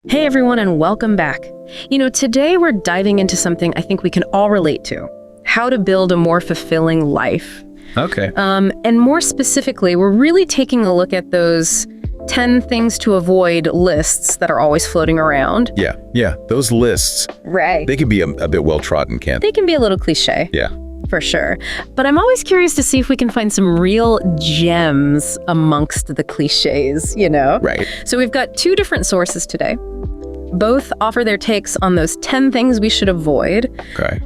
Hey everyone, and welcome back. Today we're diving into something I think we can all relate to: how to build a more fulfilling life. Okay. And more specifically, we're really taking a look at those 10 things to avoid lists that are always floating around. Yeah. Those lists, Right. they can be a bit well-trodden, can't they? They can be a little cliche. Yeah. For sure. But I'm always curious to see if we can find some real gems amongst the cliches, Right. So we've got two different sources today. Both offer their takes on those 10 things we should avoid. Okay.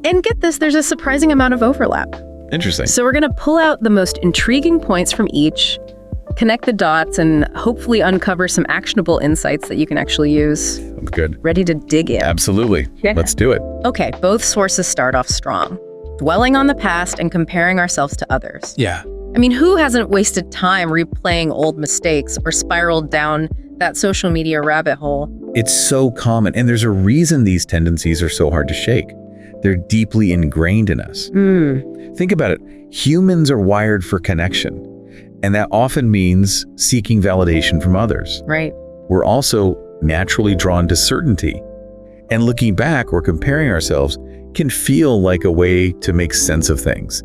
And get this, there's a surprising amount of overlap. Interesting. So we're going to pull out the most intriguing points from each, connect the dots, and hopefully uncover some actionable insights that you can actually use. Sounds good. Ready to dig in? Absolutely. Yeah. Let's do it. Okay, both sources start off strong, dwelling on the past and comparing ourselves to others. Yeah. I mean, who hasn't wasted time replaying old mistakes or spiraled down that social media rabbit hole? It's so common, and there's a reason these tendencies are so hard to shake. They're deeply ingrained in us. Think about it. Humans are wired for connection, and that often means seeking validation from others. Right. We're also naturally drawn to certainty, and looking back or comparing ourselves can feel like a way to make sense of things,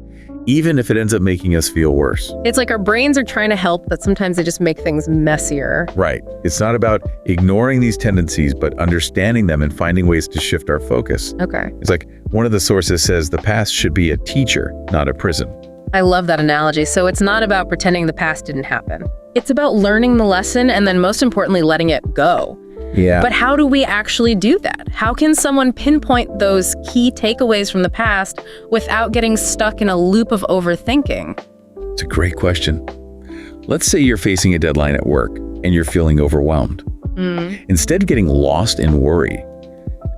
even if it ends up making us feel worse. It's like our brains are trying to help, but sometimes they just make things messier. Right. It's not about ignoring these tendencies, but understanding them and finding ways to shift our focus. Okay. It's like one of the sources says the past should be a teacher, not a prison. I love that analogy. So it's not about pretending the past didn't happen. It's about learning the lesson and then most importantly, letting it go. Yeah. But how do we actually do that? How can someone pinpoint those key takeaways from the past without getting stuck in a loop of overthinking? It's a great question. Let's say you're facing a deadline at work and you're feeling overwhelmed. Instead of getting lost in worry,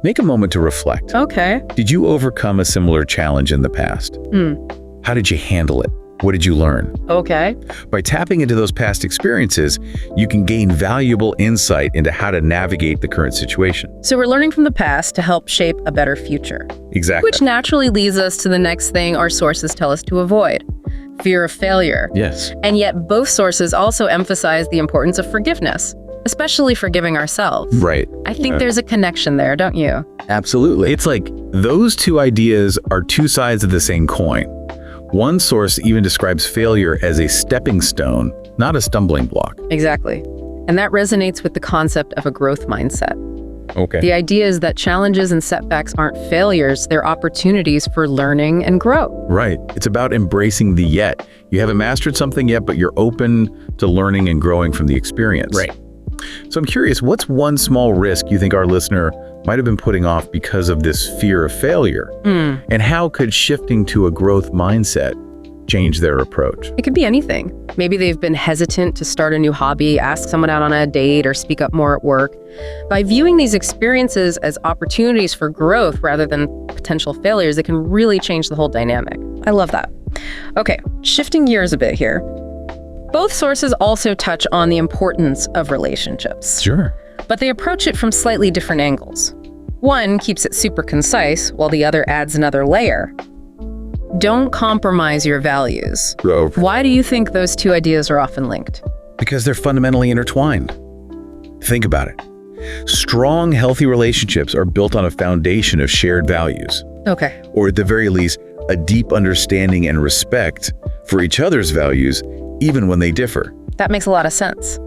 make a moment to reflect. Okay. Did you overcome a similar challenge in the past? How did you handle it? What did you learn? Okay. By tapping into those past experiences, you can gain valuable insight into how to navigate the current situation. So we're learning from the past to help shape a better future. Exactly. Which naturally leads us to the next thing our sources tell us to avoid: fear of failure. Yes. And yet both sources also emphasize the importance of forgiveness, especially forgiving ourselves. Right. I think there's a connection there, don't you? Absolutely. It's like those two ideas are two sides of the same coin. One source even describes failure as a stepping stone, not a stumbling block. Exactly. And that resonates with the concept of a growth mindset. Okay. The idea is that challenges and setbacks aren't failures, they're opportunities for learning and growth. Right. It's about embracing the yet. You haven't mastered something yet, but you're open to learning and growing from the experience. Right. So I'm curious, what's one small risk you think our listener might have been putting off because of this fear of failure? And how could shifting to a growth mindset change their approach? It could be anything. Maybe they've been hesitant to start a new hobby, ask someone out on a date, or speak up more at work. By viewing these experiences as opportunities for growth rather than potential failures, it can really change the whole dynamic. I love that. Okay, shifting gears a bit here. Both sources also touch on the importance of relationships. Sure. But they approach it from slightly different angles. One keeps it super concise, while the other adds another layer. Don't compromise your values. Why do you think those two ideas are often linked? Because they're fundamentally intertwined. Think about it. Strong, healthy relationships are built on a foundation of shared values, Okay. or at the very least, a deep understanding and respect for each other's values, even when they differ. That makes a lot of sense.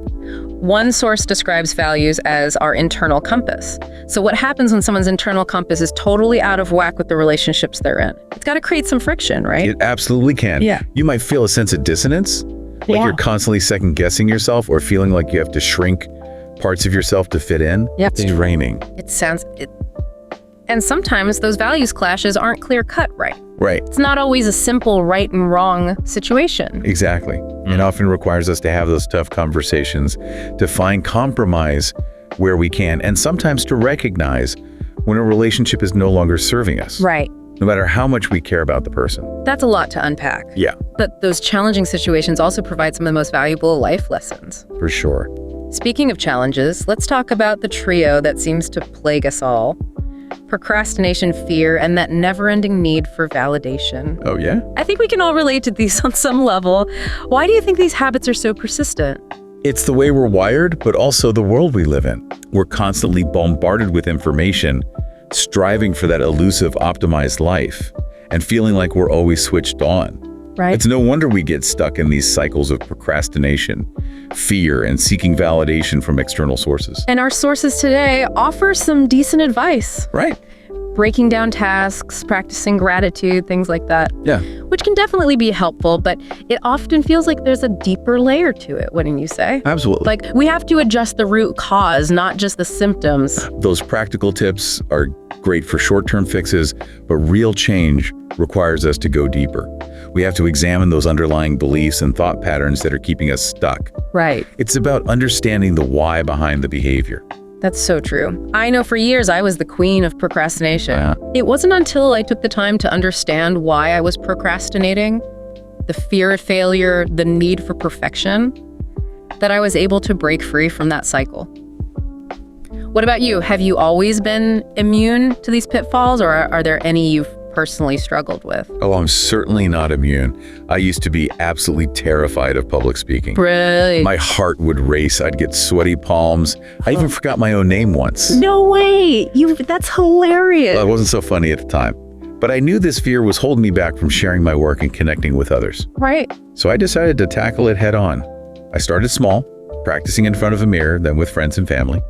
One source describes values as our internal compass. So what happens when someone's internal compass is totally out of whack with the relationships they're in? It's got to create some friction, right? It absolutely can. Yeah. You might feel a sense of dissonance, like Yeah. you're constantly second-guessing yourself or feeling like you have to shrink parts of yourself to fit in. Yep. It's draining. And sometimes those values clashes aren't clear-cut, right? Right. It's not always a simple right and wrong situation. Exactly. It often requires us to have those tough conversations, to find compromise where we can, and sometimes to recognize when a relationship is no longer serving us. Right. No matter how much we care about the person. That's a lot to unpack. Yeah, But those challenging situations also provide some of the most valuable life lessons. for sure. Speaking of challenges, let's talk about the trio that seems to plague us all: procrastination, fear, and that never-ending need for validation. Oh, yeah? I think we can all relate to these on some level. Why do you think these habits are so persistent? It's the way we're wired, but also the world we live in. We're constantly bombarded with information, striving for that elusive, optimized life, and feeling like we're always switched on. Right. It's no wonder we get stuck in these cycles of procrastination, fear, and seeking validation from external sources. And our sources today offer some decent advice. Right. Breaking down tasks, practicing gratitude, things like that. Yeah. Which can definitely be helpful, but it often feels like there's a deeper layer to it, wouldn't you say? Absolutely. Like, we have to adjust the root cause, not just the symptoms. Those practical tips are great for short-term fixes, but real change requires us to go deeper. We have to examine those underlying beliefs and thought patterns that are keeping us stuck. Right. It's about understanding the why behind the behavior. That's so true. I know for years I was the queen of procrastination. Yeah. It wasn't until I took the time to understand why I was procrastinating, the fear of failure, the need for perfection, that I was able to break free from that cycle. What about you? Have you always been immune to these pitfalls, or are there any you've personally struggled with? Oh, I'm certainly not immune. I used to be absolutely terrified of public speaking. Really? My heart would race. I'd get sweaty palms. I even forgot my own name once. No way! That's hilarious. Well, it wasn't so funny at the time. But I knew this fear was holding me back from sharing my work and connecting with others. Right. So I decided to tackle it head on. I started small, practicing in front of a mirror, then with friends and family.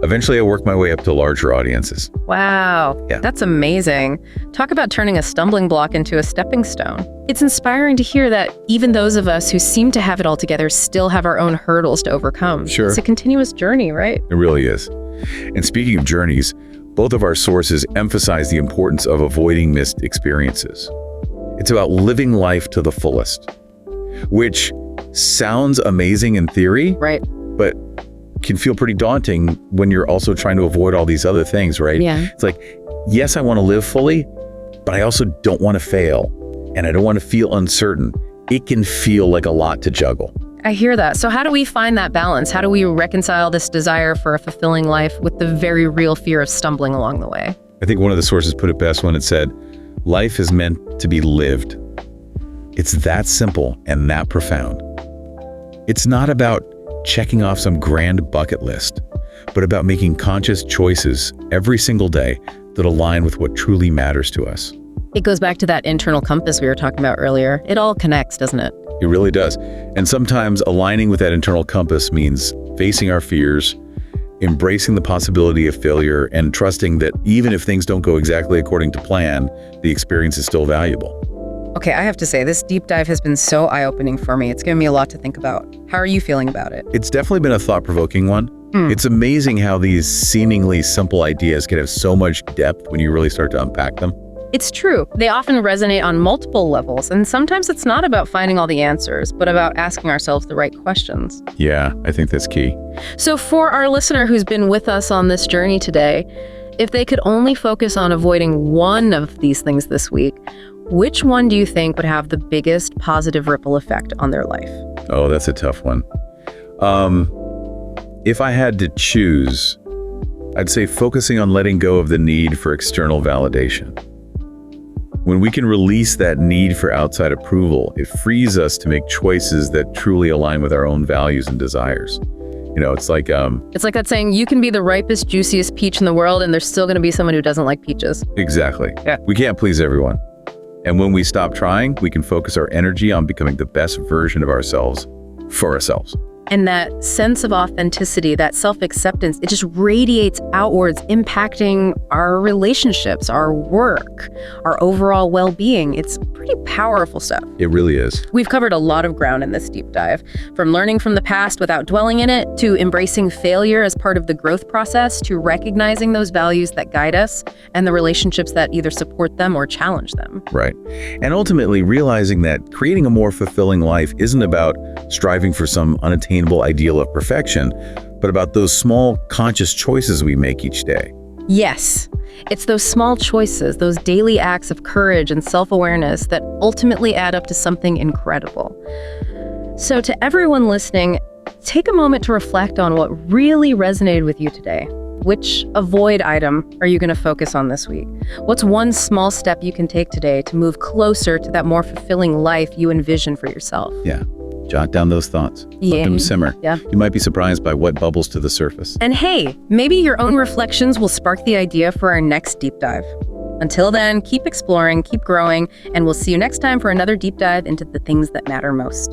Eventually, I worked my way up to larger audiences. Wow, Yeah. That's amazing. Talk about turning a stumbling block into a stepping stone. It's inspiring to hear that even those of us who seem to have it all together still have our own hurdles to overcome. Sure. It's a continuous journey, right? It really is. And speaking of journeys, both of our sources emphasize the importance of avoiding missed experiences. It's about living life to the fullest, which sounds amazing in theory, Right. but can feel pretty daunting when you're also trying to avoid all these other things, right? Yeah. It's like, yes, I want to live fully, but I also don't want to fail, and I don't want to feel uncertain. It can feel like a lot to juggle. I hear that. So how do we find that balance? How do we reconcile this desire for a fulfilling life with the very real fear of stumbling along the way? I think one of the sources put it best when it said, life is meant to be lived. It's that simple and that profound. It's not about checking off some grand bucket list, but about making conscious choices every single day that align with what truly matters to us. It goes back to that internal compass we were talking about earlier. It all connects, doesn't it? It really does. And sometimes aligning with that internal compass means facing our fears, embracing the possibility of failure, and trusting that even if things don't go exactly according to plan, the experience is still valuable. Okay, I have to say, this deep dive has been so eye-opening for me. It's given me a lot to think about. How are you feeling about it? It's definitely been a thought-provoking one. It's amazing how these seemingly simple ideas can have so much depth when you really start to unpack them. It's true. They often resonate on multiple levels, and sometimes it's not about finding all the answers, but about asking ourselves the right questions. Yeah, I think that's key. So for our listener who's been with us on this journey today, if they could only focus on avoiding one of these things this week, which one do you think would have the biggest positive ripple effect on their life? Oh, that's a tough one. If I had to choose, I'd say focusing on letting go of the need for external validation. When we can release that need for outside approval, it frees us to make choices that truly align with our own values and desires. You know, it's like that saying, you can be the ripest, juiciest peach in the world, and there's still going to be someone who doesn't like peaches. exactly. Yeah. We can't please everyone. And when we stop trying, we can focus our energy on becoming the best version of ourselves for ourselves. And that sense of authenticity, that self-acceptance, it just radiates outwards, impacting our relationships, our work, our overall well-being. It's pretty powerful stuff. It really is. We've covered a lot of ground in this deep dive, from learning from the past without dwelling in it, to embracing failure as part of the growth process, to recognizing those values that guide us and the relationships that either support them or challenge them. Right. And ultimately realizing that creating a more fulfilling life isn't about striving for some unattainable ideal of perfection, but about those small conscious choices we make each day. Yes, it's those small choices, those daily acts of courage and self-awareness that ultimately add up to something incredible. So to everyone listening, take a moment to reflect on what really resonated with you today. Which avoid item are you going to focus on this week? What's one small step you can take today to move closer to that more fulfilling life you envision for yourself? Yeah. Jot down those thoughts. Let them simmer. Yeah. You might be surprised by what bubbles to the surface. And hey, maybe your own reflections will spark the idea for our next deep dive. Until then, keep exploring, keep growing, and we'll see you next time for another deep dive into the things that matter most.